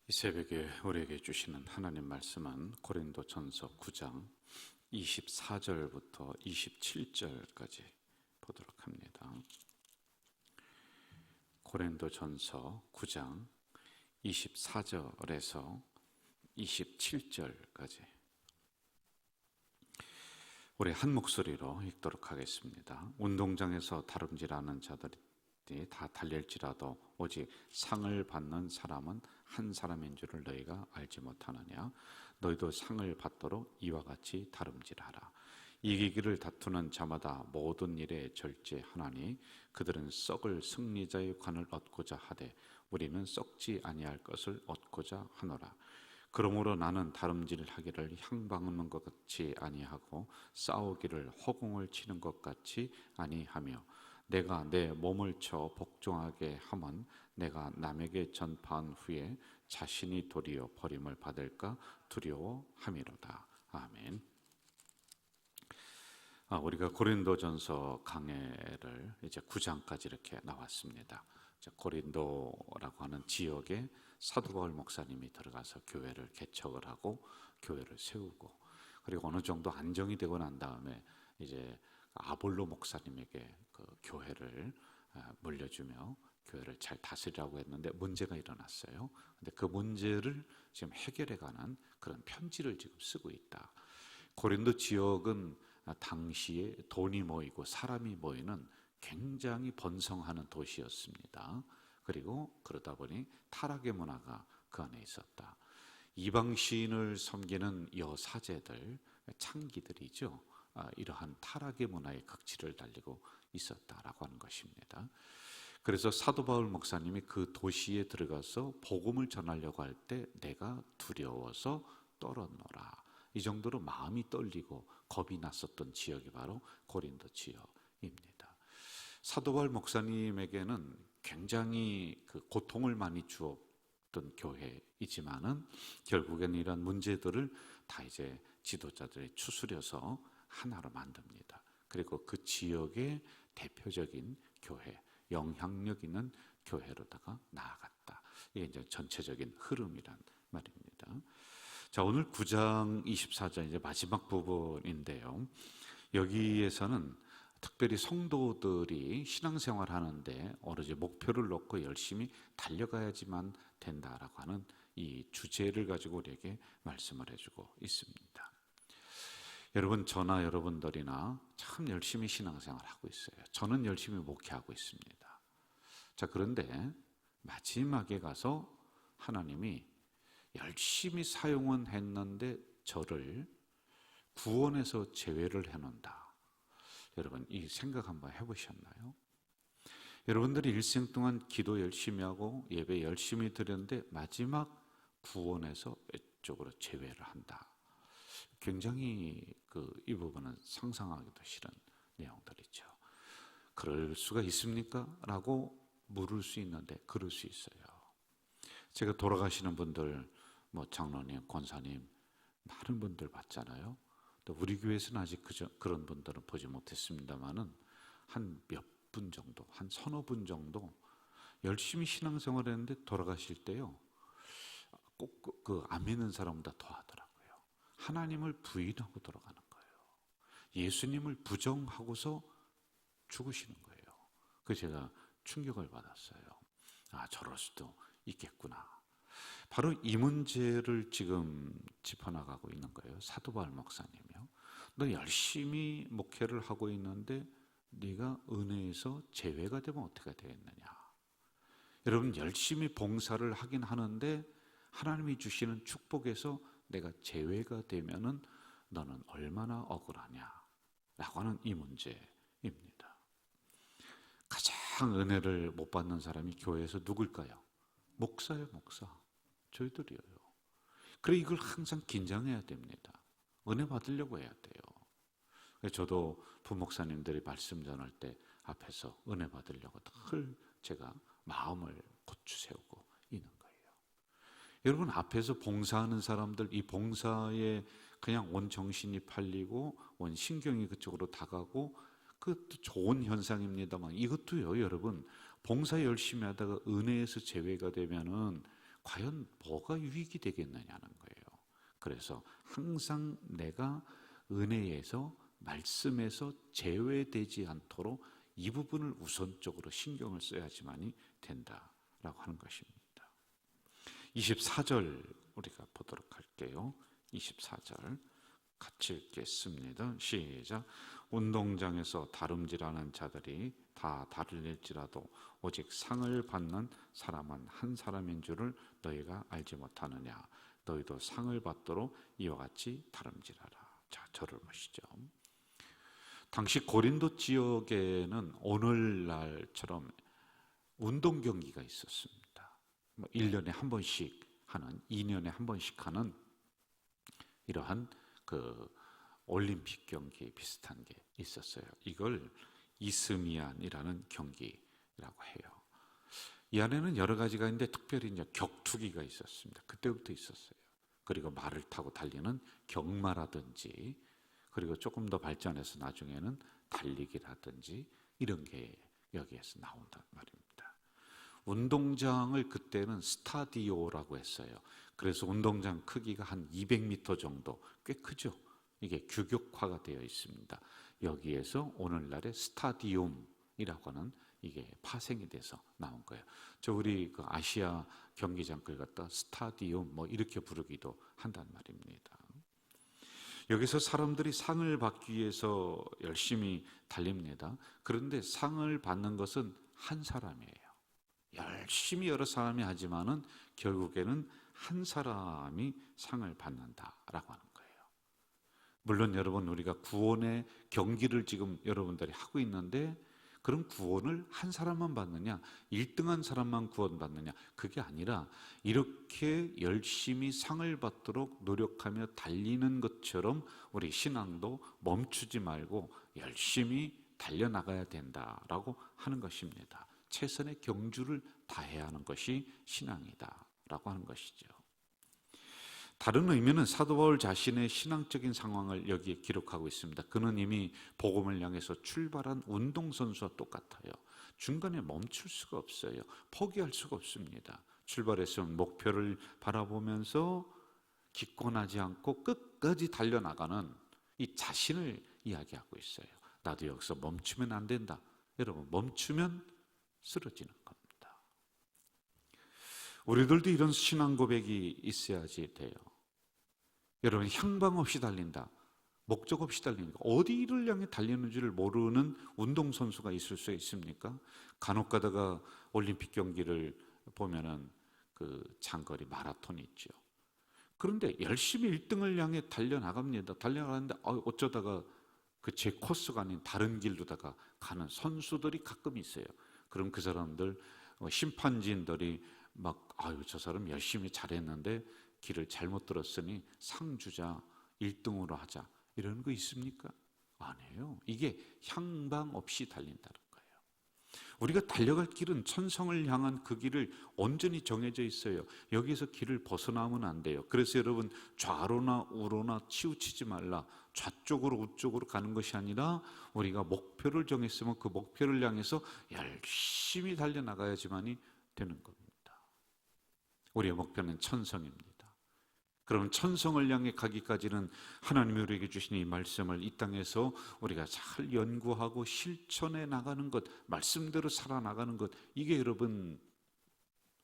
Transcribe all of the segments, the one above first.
이 새벽에 우리에게 주시는 하나님 말씀은 고린도전서 9장 24절부터 27절까지 보도록 합니다. 고린도전서 9장 24절에서 27절까지 우리 한 목소리로 읽도록 하겠습니다. 운동장에서 다름질하는 자들이 다 달릴지라도 오직 상을 받는 사람은 한 사람인 줄을 너희가 알지 못하느냐. 너희도 상을 받도록 이와 같이 다름질하라. 이기기를 다투는 자마다 모든 일에 절제하나니 그들은 썩을 승리자의 관을 얻고자 하되 우리는 썩지 아니할 것을 얻고자 하노라. 그러므로 나는 다름질하기를 향방하는 것 같이 아니하고 싸우기를 허공을 치는 것 같이 아니하며 내가 내 몸을 쳐 복종하게 함은 내가 남에게 전파한 후에 자신이 도리어 버림을 받을까 두려워함이로다. 아멘. 우리가 고린도전서 강해를 이제 9장까지 이렇게 나왔습니다. 고린도라고 하는 지역에 사도 바울 목사님이 들어가서 교회를 개척을 하고 교회를 세우고, 그리고 어느 정도 안정이 되고 난 다음에 이제 아볼로 목사님에게 그 교회를 물려주며 교회를 잘 다스리라고 했는데 문제가 일어났어요. 근데 그 문제를 지금 해결해가는 그런 편지를 지금 쓰고 있다. 고린도 지역은 당시에 돈이 모이고 사람이 모이는 굉장히 번성하는 도시였습니다. 그리고 그러다 보니 타락의 문화가 그 안에 있었다. 이방신을 섬기는 여사제들, 창기들이죠. 이러한 타락의 문화의 극치를 달리고 있었다라고 하는 것입니다. 그래서 사도 바울 목사님이 그 도시에 들어가서 복음을 전하려고 할 때 내가 두려워서 떨었노라. 이 정도로 마음이 떨리고 겁이 났었던 지역이 바로 고린도 지역입니다. 사도 바울 목사님에게는 굉장히 그 고통을 많이 주었던 교회이지만은 결국에는 이런 문제들을 다 이제 지도자들이 추스려서 하나로 만듭니다. 그리고 그 지역의 대표적인 교회, 영향력 있는 교회로다가 나아갔다. 이게 이제 전체적인 흐름이란 말입니다. 자, 오늘 9장 24절 이제 마지막 부분인데요. 여기에서는 특별히 성도들이 신앙생활 하는데 어느 이제 목표를 놓고 열심히 달려가야지만 된다라고 하는 이 주제를 가지고 우리에게 말씀을 해주고 있습니다. 여러분, 저나 여러분들이나 참 열심히 신앙생활 하고 있어요. 저는 열심히 목회하고 있습니다. 자, 그런데 마지막에 가서 하나님이 열심히 사용은 했는데 저를 구원에서 제외를 해놓는다. 여러분, 이 생각 한번 해보셨나요? 여러분들이 일생 동안 기도 열심히 하고 예배 열심히 드렸는데 마지막 구원에서 외쪽으로 제외를 한다. 굉장히 이 부분은 상상하기도 싫은 내용들이죠. 그럴 수가 있습니까? 라고 물을 수 있는데 그럴 수 있어요. 제가 돌아가시는 분들, 장로님, 권사님, 많은 분들 봤잖아요. 또 우리 교회에서는 아직 그런 분들은 보지 못했습니다만은 한 몇 분 정도, 한 서너 분 정도 열심히 신앙생활 했는데 돌아가실 때요, 꼭 안 믿는 사람보다 더 하더라고요. 하나님을 부인하고 돌아가는 거예요. 예수님을 부정하고서 죽으시는 거예요. 그래서 제가 충격을 받았어요. 저럴 수도 있겠구나. 바로 이 문제를 지금 짚어나가고 있는 거예요. 사도 바울 목사님이요. 너 열심히 목회를 하고 있는데 네가 은혜에서 제외가 되면 어떻게 되겠느냐. 여러분, 열심히 봉사를 하긴 하는데 하나님이 주시는 축복에서 내가 제외가 되면은 너는 얼마나 억울하냐 라고 하는 이 문제입니다. 가장 은혜를 못 받는 사람이 교회에서 누굴까요? 목사예요, 목사. 저희들이에요. 그래, 이걸 항상 긴장해야 됩니다. 은혜 받으려고 해야 돼요. 저도 부목사님들이 말씀 전할 때 앞에서 은혜 받으려고 늘 제가 마음을 고추 세우고 있는 거예요. 여러분, 앞에서 봉사하는 사람들, 이 봉사에 그냥 온 정신이 팔리고 온 신경이 그쪽으로 다가고, 그것도 좋은 현상입니다만 이것도요, 여러분, 봉사 열심히 하다가 은혜에서 제외가 되면은 과연 뭐가 유익이 되겠느냐는 거예요. 그래서 항상 내가 은혜에서, 말씀에서 제외되지 않도록 이 부분을 우선적으로 신경을 써야지만이 된다라고 하는 것입니다. 24절 우리가 보도록 할게요. 24절 같이 읽겠습니다. 시작. 운동장에서 다름질하는 자들이 다 다를지라도 오직 상을 받는 사람은 한 사람인 줄을 너희가 알지 못하느냐. 너희도 상을 받도록 이와 같이 다름질하라. 자, 저를 보시죠. 당시 고린도 지역에는 오늘날처럼 운동 경기가 있었습니다. 1년에 한 번씩 하는, 2년에 한 번씩 하는 이러한 그 올림픽 경기 비슷한 게 있었어요. 이걸 이스미안이라는 경기라고 해요. 이 안에는 여러 가지가 있는데 특별히 이제 격투기가 있었습니다. 그때부터 있었어요. 그리고 말을 타고 달리는 경마라든지, 그리고 조금 더 발전해서 나중에는 달리기라든지 이런 게 여기에서 나온단 말입니다. 운동장을 그때는 스타디오라고 했어요. 그래서 운동장 크기가 한 200m 정도, 꽤 크죠. 이게 규격화가 되어 있습니다. 여기에서 오늘날의 스타디움이라고 하는 이게 파생이 돼서 나온 거예요. 우리 그 아시아 경기장을 갖다 스타디움 뭐 이렇게 부르기도 한단 말입니다. 여기서 사람들이 상을 받기 위해서 열심히 달립니다. 그런데 상을 받는 것은 한 사람이에요. 열심히 여러 사람이 하지만은 결국에는 한 사람이 상을 받는다라고 하는 거예요. 물론 여러분, 우리가 구원의 경기를 지금 여러분들이 하고 있는데, 그럼 구원을 한 사람만 받느냐, 1등한 사람만 구원받느냐, 그게 아니라 이렇게 열심히 상을 받도록 노력하며 달리는 것처럼 우리 신앙도 멈추지 말고 열심히 달려나가야 된다라고 하는 것입니다. 최선의 경주를 다해야 하는 것이 신앙이다라고 하는 것이죠. 다른 의미는 사도 바울 자신의 신앙적인 상황을 여기에 기록하고 있습니다. 그는 이미 복음을 향해서 출발한 운동선수와 똑같아요. 중간에 멈출 수가 없어요. 포기할 수가 없습니다. 출발해서 목표를 바라보면서 기권하지 않고 끝까지 달려나가는 이 자신을 이야기하고 있어요. 나도 여기서 멈추면 안 된다. 여러분, 멈추면 쓰러지는 겁니다. 우리들도 이런 신앙 고백이 있어야지 돼요. 여러분, 향방 없이 달린다, 목적 없이 달리니까 어디를 향해 달리는지를 모르는 운동선수가 있을 수 있습니까? 간혹 가다가 올림픽 경기를 보면은 그 장거리 마라톤이 있죠. 그런데 열심히 1등을 향해 달려나갑니다. 달려나가는데 어쩌다가 그 제 코스가 아닌 다른 길로다가 가는 선수들이 가끔 있어요. 그럼 그 사람들, 심판진들이 막 저 사람 열심히 잘했는데 길을 잘못 들었으니 상 주자, 1등으로 하자, 이런 거 있습니까? 아니에요. 이게 향방 없이 달린다는 거예요. 우리가 달려갈 길은 천성을 향한 그 길을 온전히 정해져 있어요. 여기서 길을 벗어나면 안 돼요. 그래서 여러분, 좌로나 우로나 치우치지 말라. 좌쪽으로 우쪽으로 가는 것이 아니라 우리가 목표를 정했으면 그 목표를 향해서 열심히 달려나가야지만이 되는 겁니다. 우리의 목표는 천성입니다. 그러면 천성을 향해 가기까지는 하나님이 우리에게 주신 이 말씀을 이 땅에서 우리가 잘 연구하고 실천해 나가는 것, 말씀대로 살아나가는 것, 이게 여러분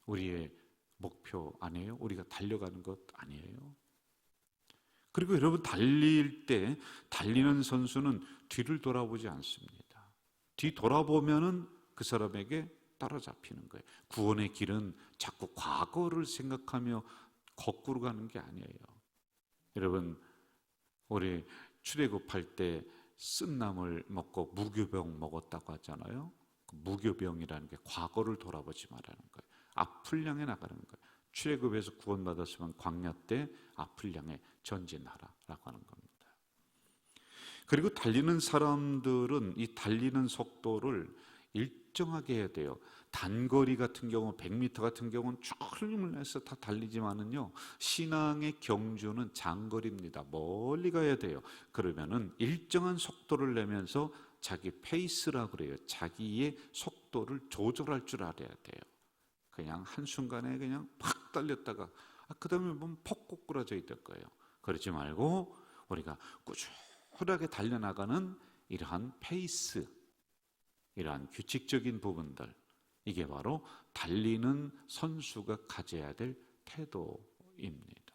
우리의 목표 아니에요? 우리가 달려가는 것 아니에요? 그리고 여러분, 달릴 때 달리는 선수는 뒤를 돌아보지 않습니다. 뒤 돌아보면은 그 사람에게 따라잡히는 거예요. 구원의 길은 자꾸 과거를 생각하며 거꾸로 가는 게 아니에요. 여러분, 우리 출애굽할 때 쓴나물 먹고 무교병 먹었다고 하잖아요. 그 무교병이라는 게 과거를 돌아보지 말라는 거예요. 앞을 향해 나가는 거예요. 출애굽에서 구원받았으면 광야 때 앞을 향해 전진하라라고 하는 겁니다. 그리고 달리는 사람들은 이 달리는 속도를 일정하게 해야 돼요. 단거리 같은 경우 100m 같은 경우는 쭉 힘을 내서 다 달리지만은요, 신앙의 경주는 장거리입니다. 멀리 가야 돼요. 그러면은 일정한 속도를 내면서 자기 페이스라고 그래요. 자기의 속도를 조절할 줄 알아야 돼요. 그냥 한순간에 그냥 팍 달렸다가 그 다음에 보면 퍽 꼬꾸라져 될 거예요. 그러지 말고 우리가 꾸준하게 달려나가는 이러한 페이스, 이러한 규칙적인 부분들, 이게 바로 달리는 선수가 가져야 될 태도입니다.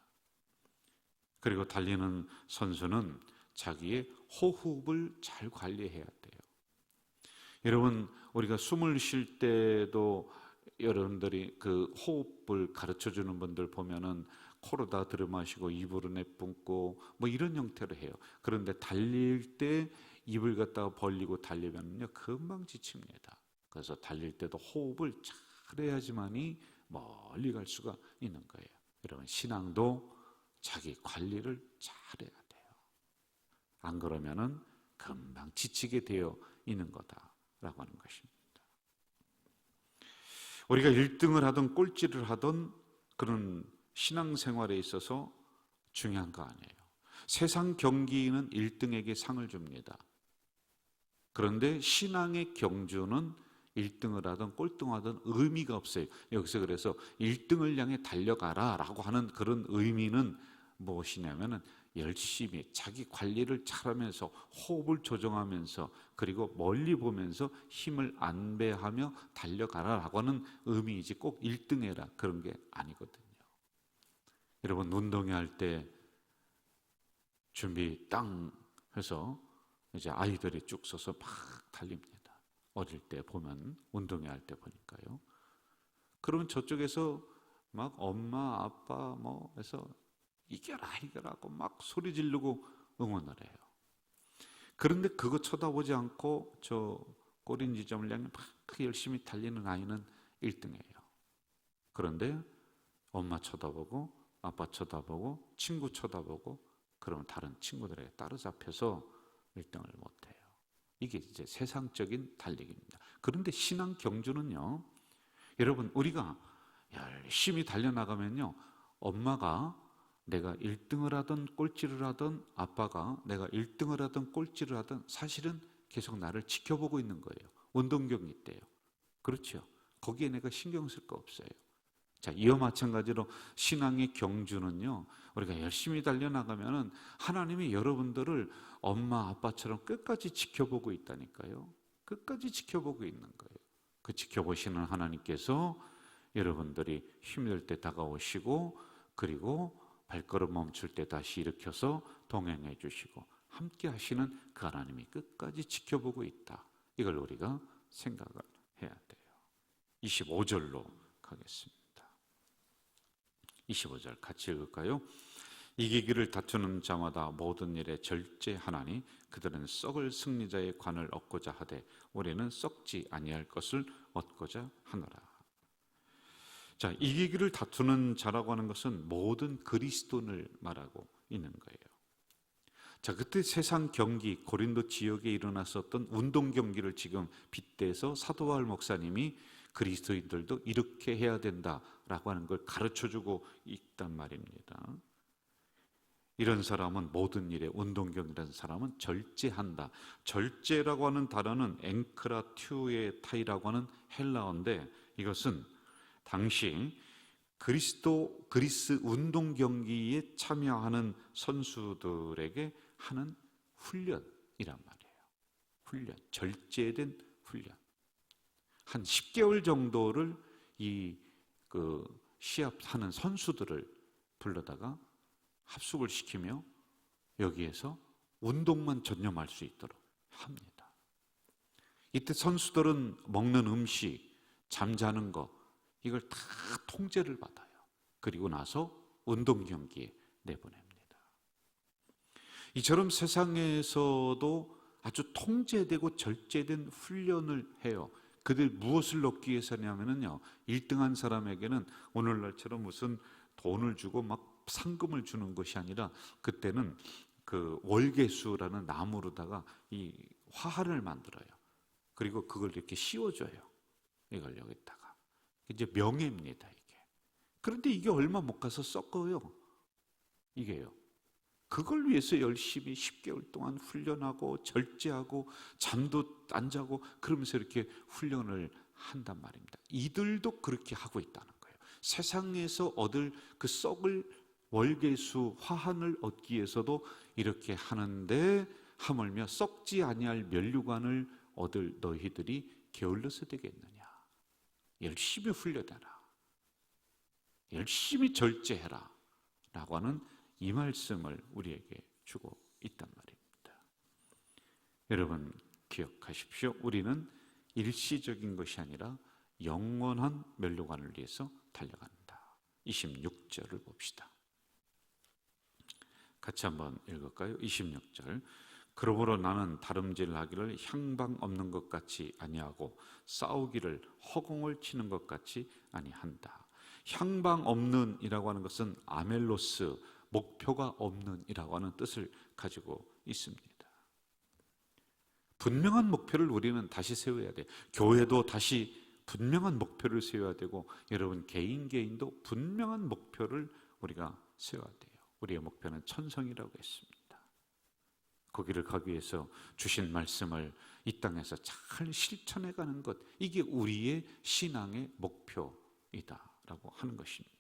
그리고 달리는 선수는 자기의 호흡을 잘 관리해야 돼요. 여러분, 우리가 숨을 쉴 때도 여러분들이 그 호흡을 가르쳐 주는 분들 보면은 코로 다 들이마시고 입으로 내뿜고 뭐 이런 형태로 해요. 그런데 달릴 때 입을 갖다가 벌리고 달리면요 금방 지칩니다. 그래서 달릴 때도 호흡을 잘 해야지만이 멀리 갈 수가 있는 거예요. 여러분, 신앙도 자기 관리를 잘 해야 돼요. 안 그러면은 금방 지치게 되어 있는 거다라고 하는 것입니다. 우리가 1등을 하든 꼴찌를 하든 그런 신앙생활에 있어서 중요한 거 아니에요. 세상 경기는 1등에게 상을 줍니다. 그런데 신앙의 경주는 1등을 하든 꼴등하든 의미가 없어요. 여기서 그래서 1등을 향해 달려가라 라고 하는 그런 의미는 무엇이냐면은 열심히 자기 관리를 잘하면서 호흡을 조정하면서 그리고 멀리 보면서 힘을 안배하며 달려가라라고 하는 의미이지 꼭 1등 해라 그런 게 아니거든요. 여러분, 운동회 할 때 준비 땅 해서 이제 아이들이 쭉 서서 막 달립니다. 어릴 때 보면 운동회 할 때 보니까요. 그러면 저쪽에서 막 엄마 아빠 뭐 해서 이겨라 이겨라고 막 소리 지르고 응원을 해요. 그런데 그거 쳐다보지 않고 저 꼬린 지점을 향해 막 열심히 달리는 아이는 1등이에요. 그런데 엄마 쳐다보고 아빠 쳐다보고 친구 쳐다보고 그러면 다른 친구들에게 따라잡혀서 1등을 못해요. 이게 이제 세상적인 달리기입니다. 그런데 신앙 경주는요, 여러분, 우리가 열심히 달려나가면요, 엄마가 내가 1등을 하든 꼴찌를 하든 아빠가 내가 1등을 하든 꼴찌를 하든 사실은 계속 나를 지켜보고 있는 거예요. 운동 경기 때요. 그렇죠. 거기에 내가 신경 쓸 거 없어요. 자, 이와 마찬가지로 신앙의 경주는요, 우리가 열심히 달려나가면은 하나님이 여러분들을 엄마 아빠처럼 끝까지 지켜보고 있다니까요. 끝까지 지켜보고 있는 거예요. 그 지켜보시는 하나님께서 여러분들이 힘들 때 다가오시고 그리고 발걸음 멈출 때 다시 일으켜서 동행해 주시고 함께 하시는 그 하나님이 끝까지 지켜보고 있다. 이걸 우리가 생각을 해야 돼요. 25절로 가겠습니다. 25절 같이 읽을까요? 이기기를 다투는 자마다 모든 일에 절제하나니 그들은 썩을 승리자의 관을 얻고자 하되 우리는 썩지 아니할 것을 얻고자 하노라. 자, 이기기를 다투는 자라고 하는 것은 모든 그리스도인을 말하고 있는 거예요. 자, 그때 세상 경기, 고린도 지역에 일어났었던 운동 경기를 지금 빗대서 사도 바울 목사님이 그리스도인들도 이렇게 해야 된다라고 하는 걸 가르쳐주고 있단 말입니다. 이런 사람은 모든 일에 운동경이라는 사람은 절제한다. 절제라고 하는 단어는 앵크라튜에타이라고 하는 헬라어인데 이것은 당시 그리스 운동 경기에 참여하는 선수들에게 하는 훈련이란 말이에요. 훈련, 절제된 훈련. 한 10개월 정도를 시합하는 선수들을 불러다가 합숙을 시키며 여기에서 운동만 전념할 수 있도록 합니다. 이때 선수들은 먹는 음식, 잠자는 것 이걸 다 통제를 받아요. 그리고 나서 운동 경기에 내보냅니다. 이처럼 세상에서도 아주 통제되고 절제된 훈련을 해요. 그들 무엇을 얻기 위해서냐면요, 1등한 사람에게는 오늘날처럼 무슨 돈을 주고 막 상금을 주는 것이 아니라 그때는 그 월계수라는 나무로다가 이 화환을 만들어요. 그리고 그걸 이렇게 씌워줘요. 이걸 여기다가 이제 명예입니다, 이게. 그런데 이게 얼마 못 가서 썩어요. 이게요. 그걸 위해서 열심히 10개월 동안 훈련하고 절제하고 잠도 안 자고 그러면서 이렇게 훈련을 한단 말입니다. 이들도 그렇게 하고 있다는 거예요. 세상에서 얻을 그 썩을 월계수 화환을 얻기 위해서도 이렇게 하는데 하물며 썩지 아니할 면류관을 얻을 너희들이 게을러서 되겠느냐. 열심히 훈련해라, 열심히 절제해라 라고 하는 이 말씀을 우리에게 주고 있단 말입니다. 여러분 기억하십시오. 우리는 일시적인 것이 아니라 영원한 면류관을 위해서 달려간다. 26절을 봅시다. 같이 한번 읽을까요? 26절. 그러므로 나는 다름질하기를 향방 없는 것 같이 아니하고 싸우기를 허공을 치는 것 같이 아니한다. 향방 없는 이라고 하는 것은 아멜로스, 목표가 없는 이라고 하는 뜻을 가지고 있습니다. 분명한 목표를 우리는 다시 세워야 돼. 교회도 다시 분명한 목표를 세워야 되고, 여러분 개인도 분명한 목표를 우리가 세워야 돼요. 우리의 목표는 천성이라고 했습니다. 거기를 가기 위해서 주신 말씀을 이 땅에서 잘 실천해가는 것, 이게 우리의 신앙의 목표이다라고 하는 것입니다.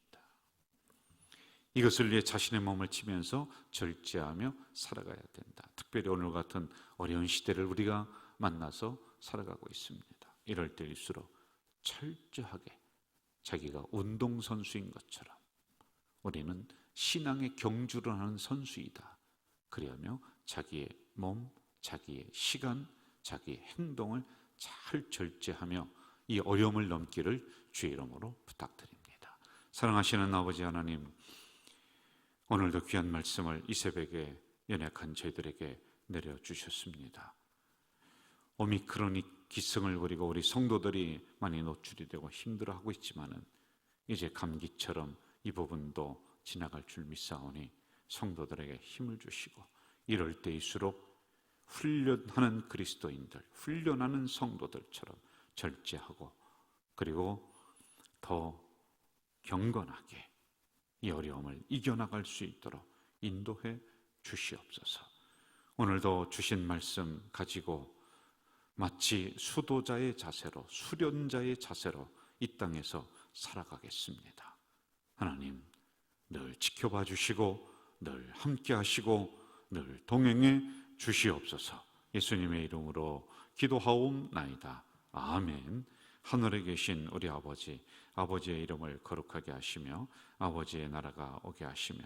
이것을 위해 자신의 몸을 치면서 절제하며 살아가야 된다. 특별히 오늘 같은 어려운 시대를 우리가 만나서 살아가고 있습니다. 이럴 때일수록 철저하게 자기가 운동선수인 것처럼 우리는 신앙의 경주를 하는 선수이다. 그러하며 자기의 몸, 자기의 시간, 자기의 행동을 잘 절제하며 이 어려움을 넘기를 주의 이름으로 부탁드립니다. 사랑하시는 아버지 하나님, 오늘도 귀한 말씀을 이 새벽에 연약한 저희들에게 내려주셨습니다. 오미크론이 기승을 부리고 우리 성도들이 많이 노출이 되고 힘들어하고 있지만은 이제 감기처럼 이 부분도 지나갈 줄 믿사오니 성도들에게 힘을 주시고, 이럴 때일수록 훈련하는 그리스도인들, 훈련하는 성도들처럼 절제하고 그리고 더 경건하게 이 어려움을 이겨나갈 수 있도록 인도해 주시옵소서. 오늘도 주신 말씀 가지고 마치 수도자의 자세로, 수련자의 자세로 이 땅에서 살아가겠습니다. 하나님, 늘 지켜봐 주시고 늘 함께 하시고 늘 동행해 주시옵소서. 예수님의 이름으로 기도하옵나이다. 아멘. 하늘에 계신 우리 아버지, 아버지의 이름을 거룩하게 하시며 아버지의 나라가 오게 하시며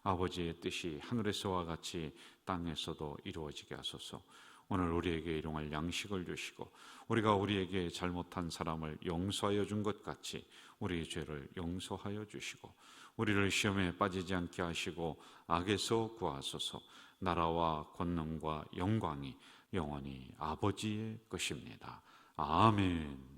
아버지의 뜻이 하늘에서와 같이 땅에서도 이루어지게 하소서. 오늘 우리에게 일용할 양식을 주시고 우리가 우리에게 잘못한 사람을 용서하여 준 것 같이 우리의 죄를 용서하여 주시고 우리를 시험에 빠지지 않게 하시고 악에서 구하소서. 나라와 권능과 영광이 영원히 아버지의 것입니다. 아멘.